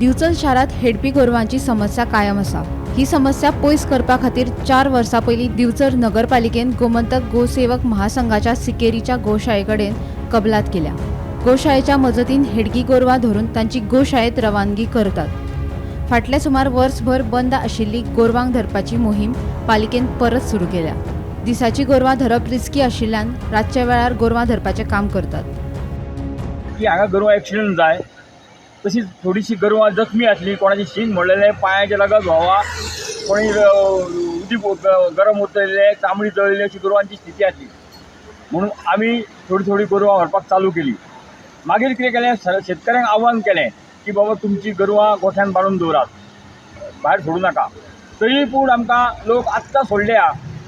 दिवचल शारात हेडपी गोरवांची समस्या कायम आसा। ही समस्या पयस करपा खातीर 4 वर्सां पयलीं दिवचल नगरपालिकेन गोमंतक गोसेवक महासंघाच्या सिकेरीच्या गोशाळे कडेन कबलात केल्या। गोशाळेच्या मजतीन हेडगी गोरवां धरून तांची गोशाळेत रवानगी करतात। फाटले सुमार वर्सभर बंद आशिल्ली गोरवांक धरपाची मोहीम पालिकेन परत सुरू केल्या। दिसाची गोरवां धरप रिस्की आशिल्ल्यान रातच्या वेळार गोरवां धरपाचें काम करतात। की हांगा गोरवां एक्सिडेंट जाय, तशीच थोडीशी गोरवां जखमी आसली, कोणाची शींग मोडलेलें, पांयाचे लगत व्हांवा, कोणी उदीक गरम उरतलेलें, चामडी जळिल्ली, अशी गोरवांची स्थिती आसली। म्हणून आमी थोडी थोडी गोरवां व्हरपाक चालू केली। मागीर कितें केलें, शेतकऱ्यांक आव्हान केलें की बाबा तुमची गोरवां गोठ्यान बांदून दवरात, भायर सोडू नाका। तरी पूण आमकां लोक आत्तां सोडल्या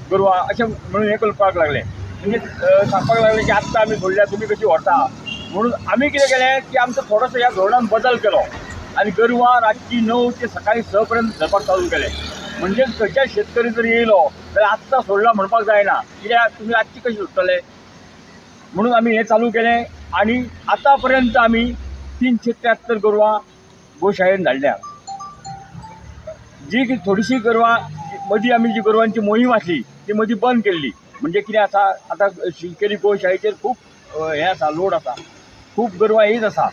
गोरवां अशें म्हणून हें करपाक लागले, म्हणजे सांगपाक लागले की आत्तां आमी सोडल्या, तुमी कशी व्हरता। म्हणून आमी कितें केलें की आमचो थोडोसो ह्या धोरणान बदल केलो आनी गोरवां रातची 9 ते सकाळी 6 पर्यंत धरपाक चालू केलें। म्हणजे खंयच्याय शेतकरी जर येयलो जाल्यार आत्तां सोडला म्हणपाक जायना, कित्याक तुमी रातची कशी सोडटले। म्हणून आमी हें चालू केलें आनी आतां पर्यंत आमी 373 गोरवां गोशाळेन धाडल्या। जी थोडीशी गोरवां मदीं आमी जी गोरवांची मोहीम आसली ती मदीं बंद केल्ली। म्हणजे कितें आसा, आतां सिकेरी गोशाळेचेर खूब हें आसा, लोड आसा, खूब गोरवां येयत आसा,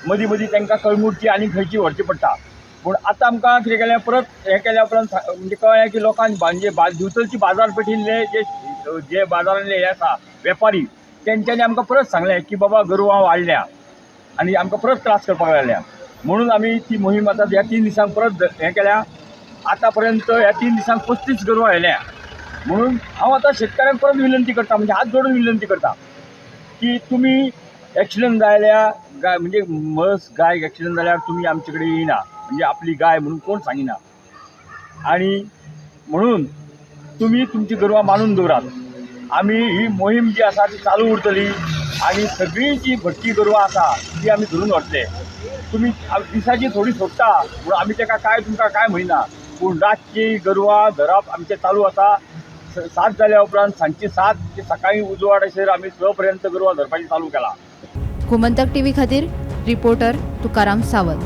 मदीं मदीं तांकां कळंगूटची आनी खंयची व्हरची पडटा। पूण आतां आमकां कितें केलें, परत हें केल्या उपरांत म्हणजे कळ्ळें की लोकांक म्हणजे दिवचलची बाजारपेठींतले जे बाजारांतले हे आसा वेपारी, तेंच्यांनी आमकां परत सांगलें की बाबा गोरवां वाडल्या आनी आमकां परत त्रास करपाक लागल्या। म्हणून आमी ती मोहीम आतां ह्या 3 दिसांक परत हें केल्या। आतां पर्यंत ह्या 3 दिसांक 35 गोरवां येयल्या। म्हणून हांव आतां शेतकऱ्यांक परत विनंती करता, म्हणजे हात जोडून विनंती करता की तुमी एक्सिडेंट जाल्या गाय, म्हणजे म्हस गाय एक्सिडेंट जाल्यार तुमी आमचे कडेन येयना, म्हणजे आपली गाय म्हणून कोण सांगिना। आनी म्हणून तुमी तुमची गोरवां बांदून दवरात। आमी ही मोहीम जी आसा ती चालू उरतली आनी सगळीं जी भटकी गोरवां आसा ती आमी धरून व्हरतले। तुमी दिसाची थोडी सोडटा म्हणून आमी ताका काय तुमकां काय म्हणिना, पूण रातची गोरवां धरप आमचें चालू आसा। 7 जाल्या उपरांत सांजची 7 ते सकाळी उजवाडासर आमी 6 पर्यंत गोरवां धरपाचें चालू केलां। गोमंतक टीव्ही खातीर रिपोर्टर तुकाराम सावंत।